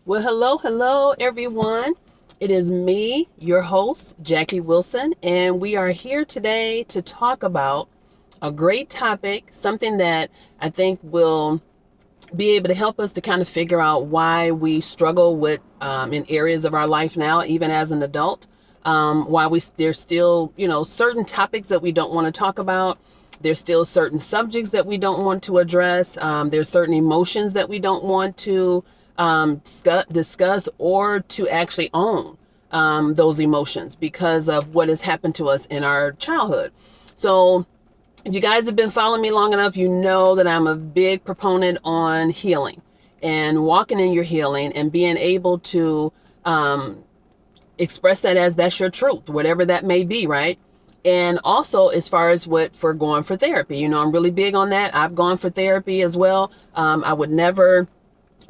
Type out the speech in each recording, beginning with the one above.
Well, hello, everyone. It is me, your host, Jackie Wilson, and we are here today to talk about a great topic, something that I think will be able to help us to kind of figure out why we struggle with in areas of our life now, even as an adult. Why there's still certain topics that we don't want to talk about. There's still certain subjects that we don't want to address. There's certain emotions that we don't want to discuss or to actually own those emotions because of what has happened to us in our childhood. So if you guys have been following me long enough, you know that I'm a big proponent on healing and walking in your healing and being able to express that as that's your truth, whatever that may be, right? And also, as far as what for going for therapy, I'm really big on that. I've gone for therapy as well. I would never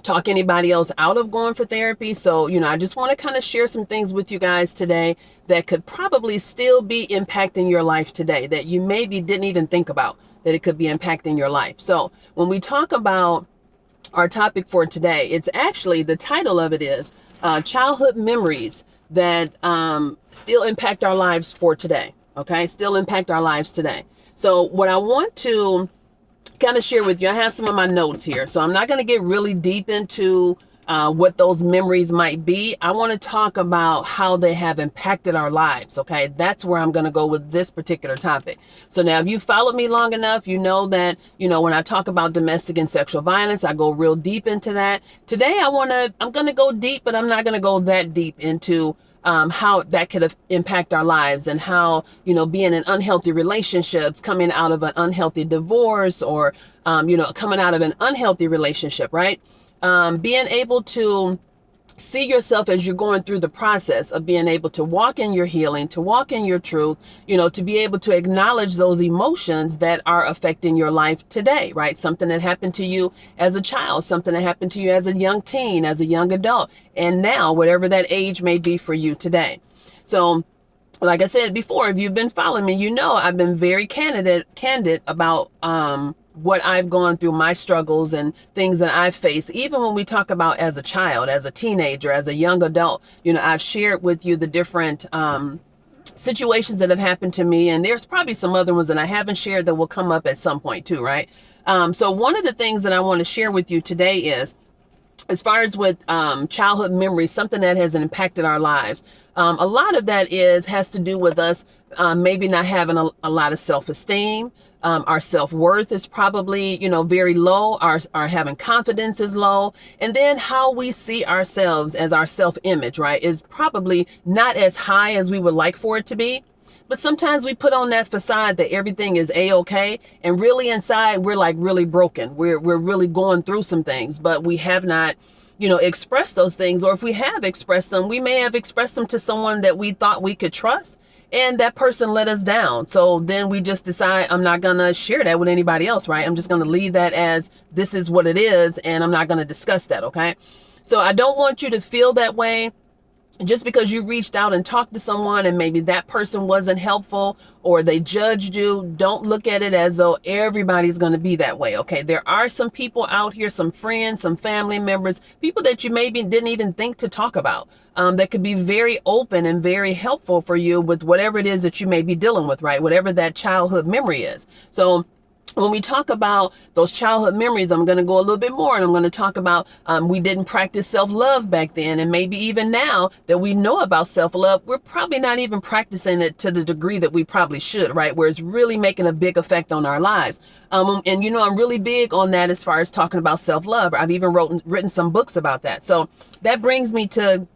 talk anybody else out of going for therapy. So, I just want to kind of share some things with you guys today that could probably still be impacting your life today that you maybe didn't even think about that it could be impacting your life. So when we talk about our topic for today, it's actually, the title of it is childhood memories that still impact our lives for today. Okay, still impact our lives today. So what I want to kind of share with you, I have some of my notes here, so I'm not going to get really deep into what those memories might be. I want to talk about how they have impacted our lives. Okay, that's where I'm going to go with this particular topic. So now, if you followed me long enough, you know that when I talk about domestic and sexual violence, I go real deep into that. Today I'm going to go deep, but I'm not going to go that deep into how that could impact our lives, and how, being in unhealthy relationships, coming out of an unhealthy divorce, or, coming out of an unhealthy relationship, right? Being able to see yourself as you're going through the process of being able to walk in your healing, to walk in your truth, to be able to acknowledge those emotions that are affecting your life today, right? Something that happened to you as a child, something that happened to you as a young teen, as a young adult, and now whatever that age may be for you today. So, like I said before, if you've been following me, I've been very candid about what I've gone through, my struggles and things that I've faced. Even when we talk about as a child, as a teenager, as a young adult, I've shared with you the different situations that have happened to me. And there's probably some other ones that I haven't shared that will come up at some point too, right? So one of the things that I want to share with you today is, as far as with childhood memories, something that has impacted our lives. A lot of that has to do with us maybe not having a lot of self-esteem. Our self-worth is probably, very low. Our having confidence is low. And then how we see ourselves as our self-image, right, is probably not as high as we would like for it to be. But sometimes we put on that facade that everything is a-okay, and really inside we're like really broken. We're really going through some things, but we have not, expressed those things. Or if we have expressed them, we may have expressed them to someone that we thought we could trust, and that person let us down. So then we just decide, I'm not going to share that with anybody else, right? I'm just going to leave that as this is what it is, and I'm not going to discuss that, okay? So I don't want you to feel that way. Just because you reached out and talked to someone and maybe that person wasn't helpful or they judged you, don't look at it as though everybody's going to be that way. Okay, there are some people out here, some friends, some family members, people that you maybe didn't even think to talk about, that could be very open and very helpful for you with whatever it is that you may be dealing with, right? Whatever that childhood memory is. So when we talk about those childhood memories, I'm going to go a little bit more, and I'm going to talk about we didn't practice self-love back then. And maybe even now that we know about self-love, we're probably not even practicing it to the degree that we probably should, right? Where it's really making a big effect on our lives. And, I'm really big on that as far as talking about self-love. I've even written some books about that. So that brings me to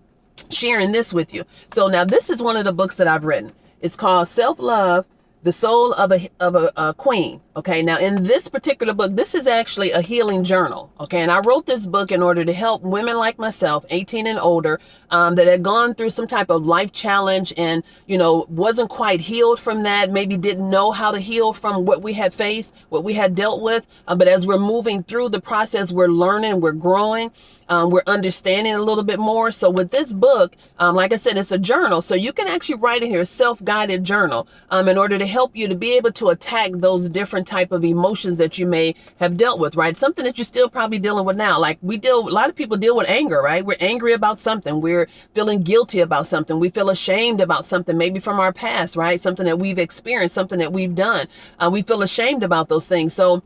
sharing this with you. So now this is one of the books that I've written. It's called Self-Love, the Soul of a Queen. Okay, now in this particular book, this is actually a healing journal. Okay, and I wrote this book in order to help women like myself, 18 and older, that had gone through some type of life challenge and, wasn't quite healed from that, maybe didn't know how to heal from what we had faced, what we had dealt with. But as we're moving through the process, we're learning, we're growing. We're understanding a little bit more. So with this book, like I said, it's a journal. So you can actually write in here, a self-guided journal, in order to help you to be able to attack those different type of emotions that you may have dealt with, right? Something that you're still probably dealing with now. Like a lot of people deal with anger, right? We're angry about something. We're feeling guilty about something. We feel ashamed about something, maybe from our past, right? Something that we've experienced, something that we've done. We feel ashamed about those things. So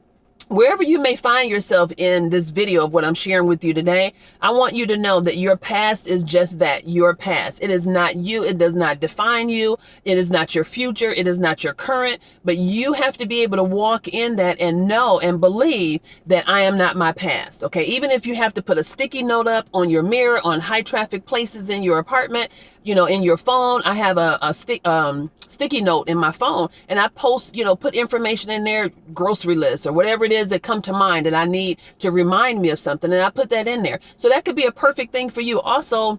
wherever you may find yourself in this video of what I'm sharing with you today, I want you to know that your past is just that, your past. It is not you. It does not define you. It is not your future. It is not your current, but you have to be able to walk in that and know and believe that I am not my past. Okay. Even if you have to put a sticky note up on your mirror, on high traffic places in your apartment, in your phone. I have a sticky note in my phone, and I post, put information in there, grocery list or whatever it is that come to mind that I need to remind me of something. And I put that in there. So that could be a perfect thing for you. Also,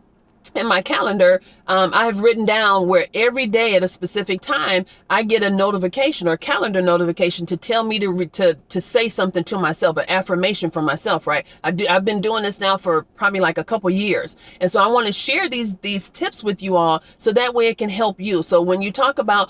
in my calendar, I have written down where every day at a specific time, I get a notification or calendar notification to tell me to say something to myself, an affirmation for myself, right? I've been doing this now for probably like a couple years. And so I want to share these tips with you all so that way it can help you. So when you talk about,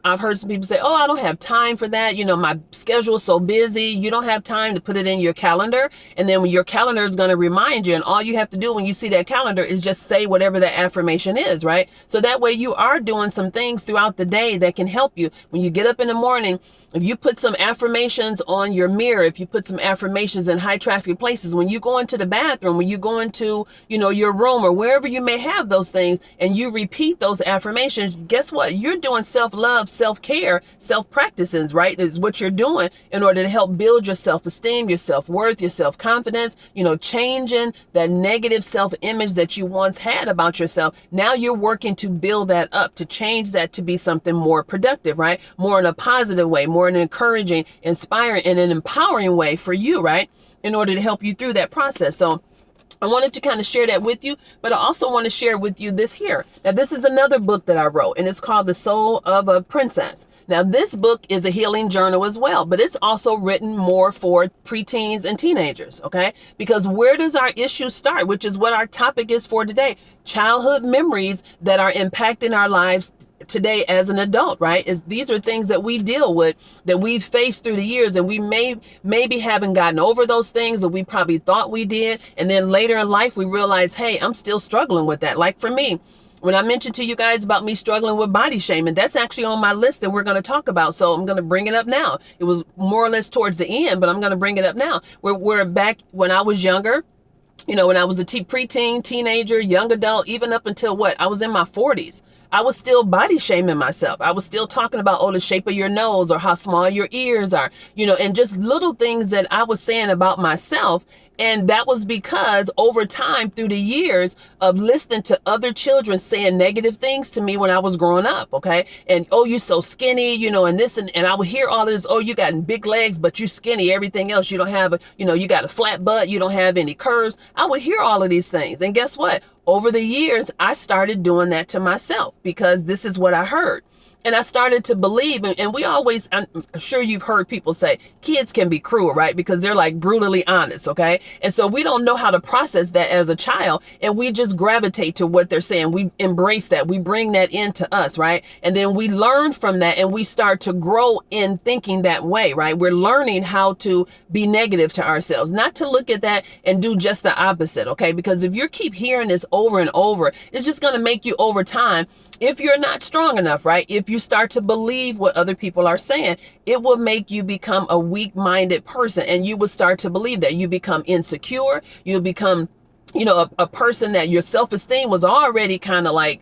I've heard some people say, I don't have time for that. My schedule is so busy. You don't have time to put it in your calendar. And then when your calendar is going to remind you, and all you have to do when you see that calendar is just say whatever that affirmation is, right? So that way you are doing some things throughout the day that can help you. When you get up in the morning, if you put some affirmations on your mirror, if you put some affirmations in high traffic places, when you go into the bathroom, when you go into, your room or wherever you may have those things, and you repeat those affirmations, guess what? You're doing self-love, self-care, self-practices, right? Is what you're doing in order to help build your self-esteem, your self-worth, your self-confidence, changing that negative self-image that you once had about yourself. Now you're working to build that up, to change that to be something more productive, right? More in a positive way, more in an encouraging, inspiring, and an empowering way for you, right? In order to help you through that process. So I wanted to kind of share that with you, but I also want to share with you this here. Now, this is another book that I wrote, and it's called The Soul of a Princess. Now, this book is a healing journal as well, but it's also written more for preteens and teenagers, okay? Because where does our issue start, which is what our topic is for today? Childhood memories that are impacting our lives today as an adult, right? These are things that we deal with, that we've faced through the years, and we maybe haven't gotten over those things, or we probably thought we did. And then later in life, we realize, hey, I'm still struggling with that. Like for me, when I mentioned to you guys about me struggling with body shaming, that's actually on my list that we're going to talk about. So I'm going to bring it up now. It was more or less towards the end, but I'm going to bring it up now. We're back when I was younger. When I was a preteen, teenager, young adult, even up until I was in my 40s. I was still body shaming myself. I was still talking about, the shape of your nose or how small your ears are, and just little things that I was saying about myself. And that was because over time, through the years of listening to other children saying negative things to me when I was growing up, okay? And, you're so skinny, and this, and I would hear all this, you got big legs, but you're skinny. Everything else, you don't have, you got a flat butt, you don't have any curves. I would hear all of these things. And guess what? Over the years, I started doing that to myself because this is what I heard. And I started to believe, and I'm sure you've heard people say kids can be cruel, right? Because they're like brutally honest, okay? And so we don't know how to process that as a child, and we just gravitate to what they're saying. We embrace that. We bring that into us, right? And then we learn from that, and we start to grow in thinking that way, right? We're learning how to be negative to ourselves, not to look at that and do just the opposite, okay? Because if you keep hearing this over and over, it's just going to make you over time, if you're not strong enough, right? If you start to believe what other people are saying, it will make you become a weak-minded person, and you will start to believe that. You become insecure. You'll become a person that your self-esteem was already kind of like,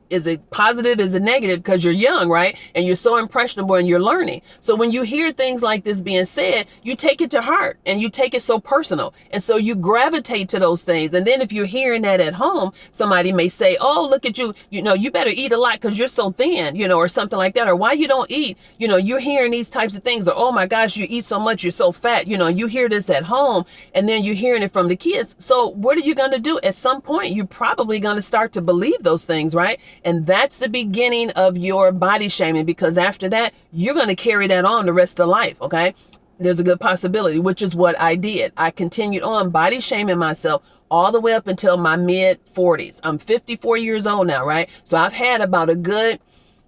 is it positive? Is it negative? Because you're young, right? And you're so impressionable and you're learning. So when you hear things like this being said, you take it to heart and you take it so personal. And so you gravitate to those things. And then if you're hearing that at home, somebody may say, look at you, you better eat a lot because you're so thin, or something like that. Or why you don't eat, you're hearing these types of things. Or, oh my gosh, you eat so much, you're so fat. You hear this at home, and then you're hearing it from the kids. So what are you going to do? At some point, you're probably going to start to believe those things, right? And that's the beginning of your body shaming, because after that, you're going to carry that on the rest of life, okay? There's a good possibility, which is what I did. I continued on body shaming myself all the way up until my mid 40s. I'm 54 years old now, right? So I've had about a good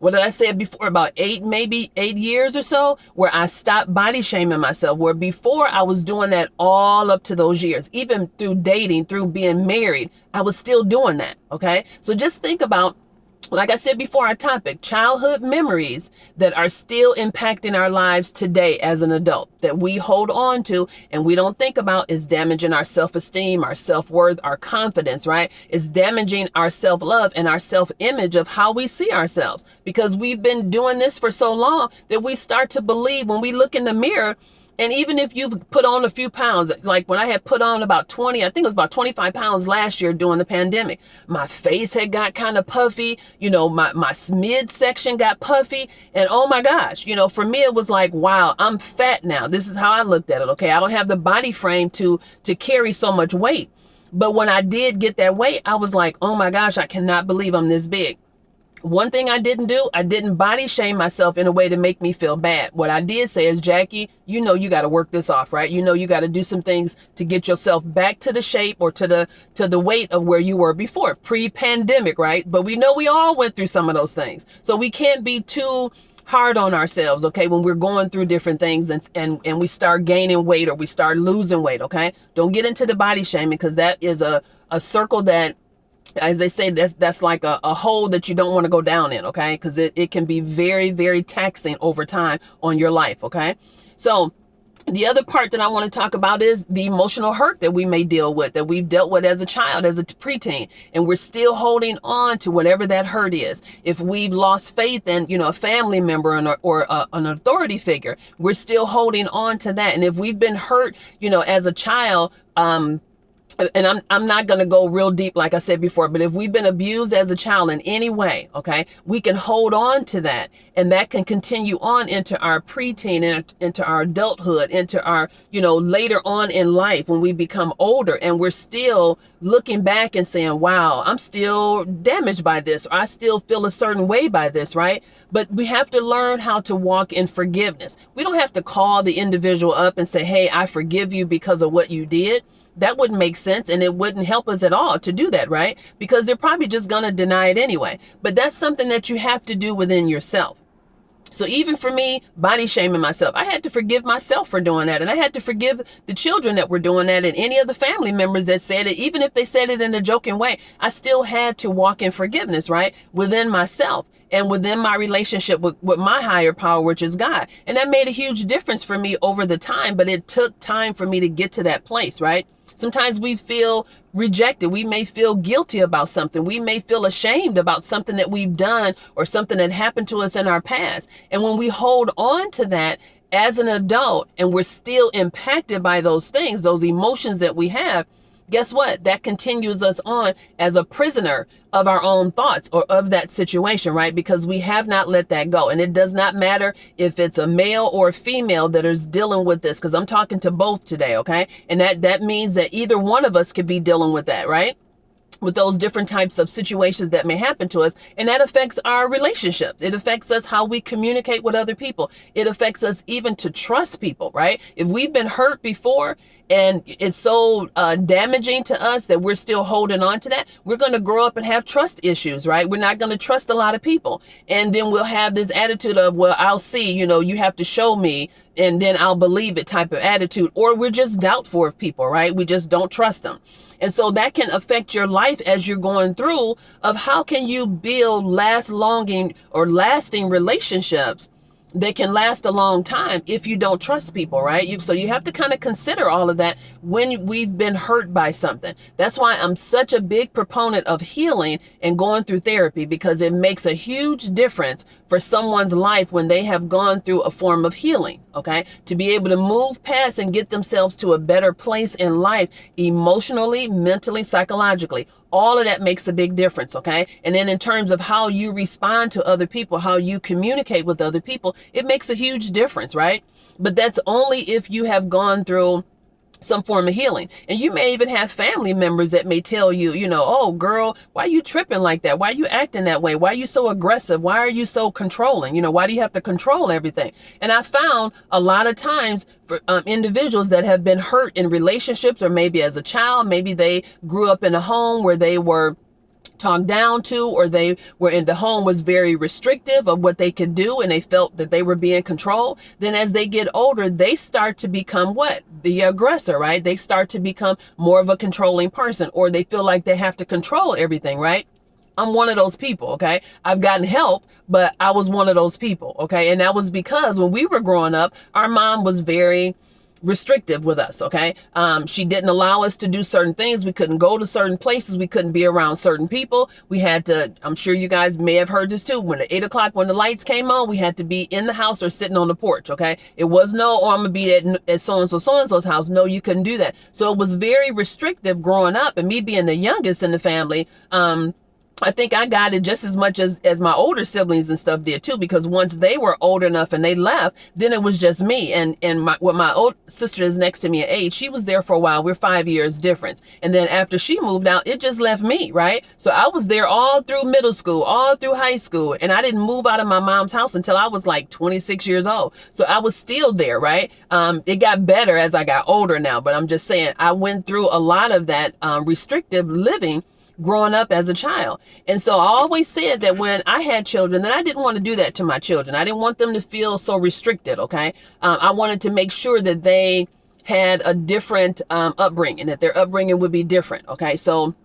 what did I say before, about maybe 8 years or so, where I stopped body shaming myself, where before I was doing that all up to those years, even through dating, through being married, I was still doing that. Okay. So just think about, like I said before, our topic, childhood memories that are still impacting our lives today as an adult, that we hold on to and we don't think about, is damaging our self-esteem, our self-worth, our confidence, right? It's damaging our self-love and our self-image of how we see ourselves, because we've been doing this for so long that we start to believe when we look in the mirror. And even if you've put on a few pounds, like when I had put on about 20, I think it was about 25 pounds last year during the pandemic, my face had got kind of puffy, my midsection got puffy. And oh my gosh, for me, it was like, wow, I'm fat now. This is how I looked at it. Okay. I don't have the body frame to carry so much weight. But when I did get that weight, I was like, oh my gosh, I cannot believe I'm this big. One thing I didn't do, I didn't body shame myself in a way to make me feel bad. What I did say is, Jackie, you got to work this off, right? You got to do some things to get yourself back to the shape or to the weight of where you were before, pre-pandemic, right? But we know we all went through some of those things. So we can't be too hard on ourselves, okay, when we're going through different things and we start gaining weight or we start losing weight, okay? Don't get into the body shaming, because that is a circle that, as they say, that's like a hole that you don't want to go down in, okay? Because it can be very, very taxing over time on your life, okay? So the other part that I want to talk about is the emotional hurt that we may deal with, that we've dealt with as a child, as a preteen, and we're still holding on to whatever that hurt is. If we've lost faith in, a family member or an authority figure, we're still holding on to that. And if we've been hurt, as a child, and I'm not going to go real deep, like I said before, but if we've been abused as a child in any way, okay, we can hold on to that, and that can continue on into our preteen and into our adulthood, into our, later on in life when we become older, and we're still looking back and saying, wow, I'm still damaged by this, or I still feel a certain way by this, right? But we have to learn how to walk in forgiveness. We don't have to call the individual up and say, hey, I forgive you because of what you did. That wouldn't make sense, and it wouldn't help us at all to do that, right? Because they're probably just going to deny it anyway. But that's something that you have to do within yourself. So even for me, body shaming myself, I had to forgive myself for doing that. And I had to forgive the children that were doing that, and any of the family members that said it, even if they said it in a joking way. I still had to walk in forgiveness, right? Within myself and within my relationship with my higher power, which is God. And that made a huge difference for me over the time, but it took time for me to get to that place, right? Sometimes we feel rejected. We may feel guilty about something. We may feel ashamed about something that we've done or something that happened to us in our past. And when we hold on to that as an adult and we're still impacted by those things, those emotions that we have, guess what? That continues us on as a prisoner of our own thoughts or of that situation, right? Because we have not let that go. And it does not matter if it's a male or a female that is dealing with this, because I'm talking to both today, okay? And that means that either one of us could be dealing with that, right? With those different types of situations that may happen to us. And that affects our relationships. It affects us how we communicate with other people. It affects us even to trust people, right? If we've been hurt before and it's so damaging to us that we're still holding on to that, we're going to grow up and have trust issues, right? We're not going to trust a lot of people. And then we'll have this attitude of, well, I'll see, you have to show me and then I'll believe it type of attitude. Or we're just doubtful of people, right? We just don't trust them. And so that can affect your life as you're going through of how can you build lasting relationships that can last a long time if you don't trust people, right? So you have to kind of consider all of that when we've been hurt by something. That's why I'm such a big proponent of healing and going through therapy, because it makes a huge difference for someone's life when they have gone through a form of healing, okay? To be able to move past and get themselves to a better place in life, emotionally, mentally, psychologically. All of that makes a big difference, okay? And then in terms of how you respond to other people, how you communicate with other people, it makes a huge difference, right? But that's only if you have gone through some form of healing. And you may even have family members that may tell you, oh girl, why are you tripping like that? Why are you acting that way? Why are you so aggressive? Why are you so controlling? Why do you have to control everything? And I found a lot of times for individuals that have been hurt in relationships, or maybe as a child, maybe they grew up in a home where they were talked down to, or they were in the home was very restrictive of what they could do, and they felt that they were being controlled, then as they get older, they start to become what? The aggressor, right? They start to become more of a controlling person, or they feel like they have to control everything, right? I'm one of those people, okay? I've gotten help, but I was one of those people, okay? And that was because when we were growing up, our mom was very restrictive with us, okay? She didn't allow us to do certain things. We couldn't go to certain places. We couldn't be around certain people. We had to, I'm sure you guys may have heard this too, when at 8 o'clock, when the lights came on, we had to be in the house or sitting on the porch, okay? It was no, oh, I'm gonna be at so-and-so's house. No, you couldn't do that. So it was very restrictive growing up, and me being the youngest in the family, I think I got it just as much as my older siblings and stuff did too, because once they were old enough and they left, then it was just me. And my old sister is next to me in age. She was there for a while. We're 5 years difference. And then after she moved out, it just left me, right? So I was there all through middle school, all through high school. And I didn't move out of my mom's house until I was like 26 years old. So I was still there, right? It got better as I got older now, but I'm just saying I went through a lot of that restrictive living growing up as a child. And so I always said that when I had children, that I didn't want to do that to my children. I didn't want them to feel so restricted, okay? I wanted to make sure that they had a different upbringing, that their upbringing would be different, okay? So,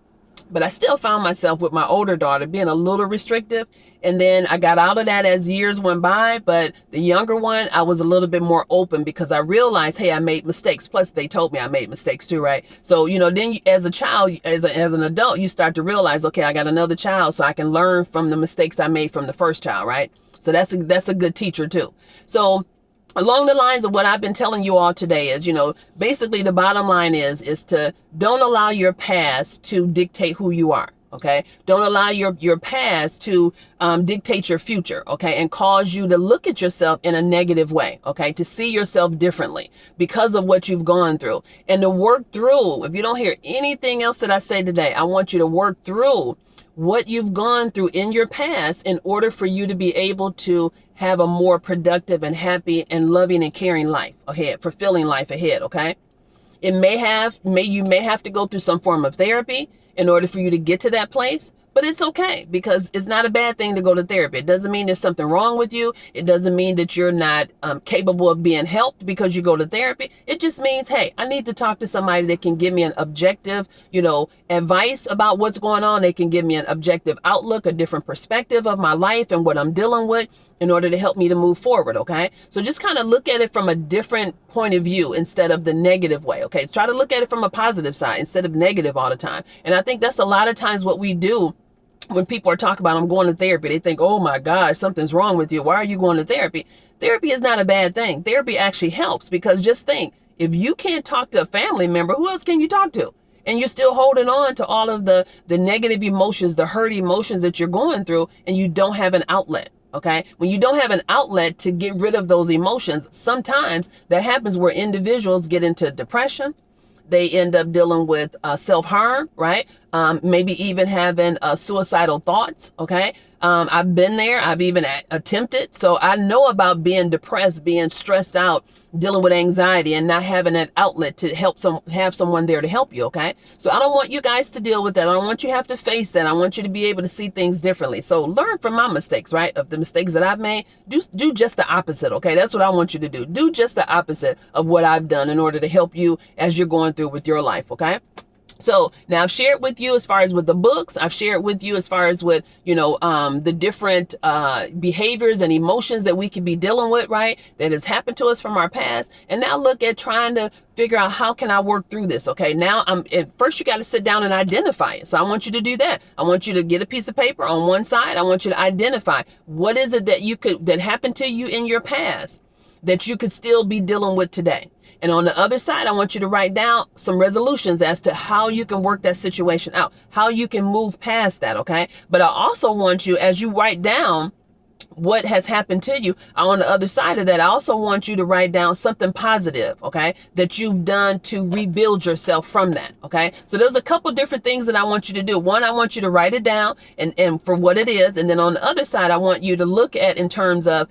but I still found myself with my older daughter being a little restrictive. And then I got out of that as years went by. But the younger one, I was a little bit more open because I realized, hey, I made mistakes. Plus, they told me I made mistakes too, right? So, then you, as a child, as an adult, you start to realize, okay, I got another child, so I can learn from the mistakes I made from the first child, right? So that's a good teacher too. So along the lines of what I've been telling you all today is, basically the bottom line is to don't allow your past to dictate who you are. Okay. Don't allow your past to dictate your future. Okay. And cause you to look at yourself in a negative way. Okay. To see yourself differently because of what you've gone through, and to work through. If you don't hear anything else that I say today, I want you to work through what you've gone through in your past in order for you to be able to have a more productive and happy and loving and caring life ahead, fulfilling life ahead. Okay. You may have to go through some form of therapy in order for you to get to that place. But it's okay, because it's not a bad thing to go to therapy. It doesn't mean there's something wrong with you. It doesn't mean that you're not capable of being helped because you go to therapy. It just means, hey, I need to talk to somebody that can give me an objective, advice about what's going on. They can give me an objective outlook, a different perspective of my life and what I'm dealing with in order to help me to move forward. Okay. So just kind of look at it from a different point of view instead of the negative way. Okay. Try to look at it from a positive side instead of negative all the time. And I think that's a lot of times what we do. When people are talking about, I'm going to therapy, they think, oh my God, something's wrong with you. Why are you going to therapy? Therapy is not a bad thing. Therapy actually helps, because just think, if you can't talk to a family member, who else can you talk to? And you're still holding on to all of the negative emotions, the hurt emotions that you're going through, and you don't have an outlet. Okay. When you don't have an outlet to get rid of those emotions, sometimes that happens where individuals get into depression. They end up dealing with self-harm, right? Maybe even having suicidal thoughts. Okay. I've been there. I've even attempted. So I know about being depressed, being stressed out, dealing with anxiety, and not having an outlet to have someone there to help you. Okay. So I don't want you guys to deal with that. I don't want you to have to face that. I want you to be able to see things differently. So learn from my mistakes, right? Of the mistakes that I've made, do just the opposite. Okay. That's what I want you to do. Do just the opposite of what I've done in order to help you as you're going through with your life. Okay. So now I've shared with you as far as with the books, I've shared with you as far as with, the different behaviors and emotions that we could be dealing with, right? That has happened to us from our past. And now look at trying to figure out, how can I work through this? Okay. Now first you got to sit down and identify it. So I want you to do that. I want you to get a piece of paper on one side. I want you to identify what is it that happened to you in your past that you could still be dealing with today. And on the other side, I want you to write down some resolutions as to how you can work that situation out, how you can move past that. Okay. But I also want you, as you write down what has happened to you, on the other side of that, I also want you to write down something positive, okay, that you've done to rebuild yourself from that. Okay. So there's a couple different things that I want you to do. One, I want you to write it down and for what it is. And then on the other side, I want you to look at in terms of,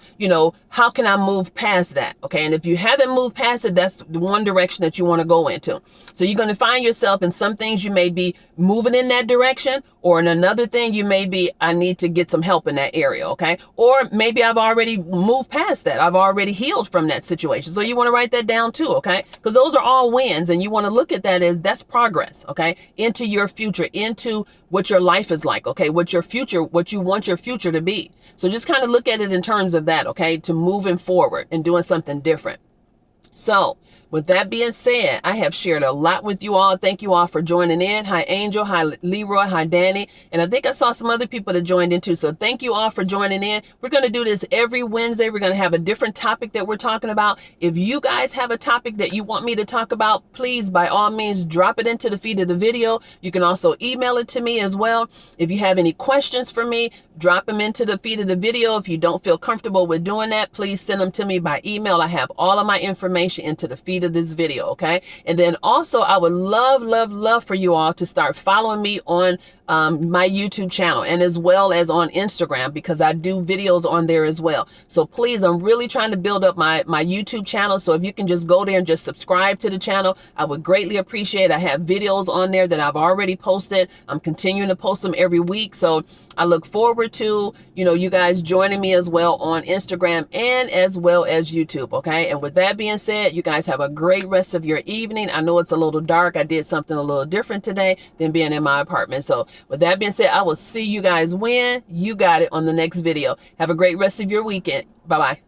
how can I move past that? Okay. And if you haven't moved past it, that's the one direction that you want to go into. So you're going to find yourself in some things you may be moving in that direction, Or in another thing, you may be, I need to get some help in that area, okay? Or maybe I've already moved past that. I've already healed from that situation. So you want to write that down too, okay? Because those are all wins, and you want to look at that as that's progress, okay? Into your future, into what your life is like, okay? What your future, what you want your future to be. So just kind of look at it in terms of that, okay? To moving forward and doing something different. So with that being said, I have shared a lot with you all. Thank you all for joining in. Hi, Angel. Hi, Leroy. Hi, Danny. And I think I saw some other people that joined in too. So thank you all for joining in. We're going to do this every Wednesday. We're going to have a different topic that we're talking about. If you guys have a topic that you want me to talk about, please, by all means, drop it into the feed of the video. You can also email it to me as well. If you have any questions for me, drop them into the feed of the video. If you don't feel comfortable with doing that, please send them to me by email. I have all of my information into the feed of this video, okay? And then also, I would love for you all to start following me on my YouTube channel, and as well as on Instagram, because I do videos on there as well. So please, I'm really trying to build up my YouTube channel. So if you can just go there and just subscribe to the channel, I would greatly appreciate it. I have videos on there that I've already posted. I'm continuing to post them every week. So I look forward to, you guys joining me as well on Instagram and as well as YouTube. Okay. And with that being said, you guys have a great rest of your evening. I know it's a little dark. I did something a little different today than being in my apartment. So with that being said, I will see you guys when you got it on the next video. Have a great rest of your weekend. Bye-bye.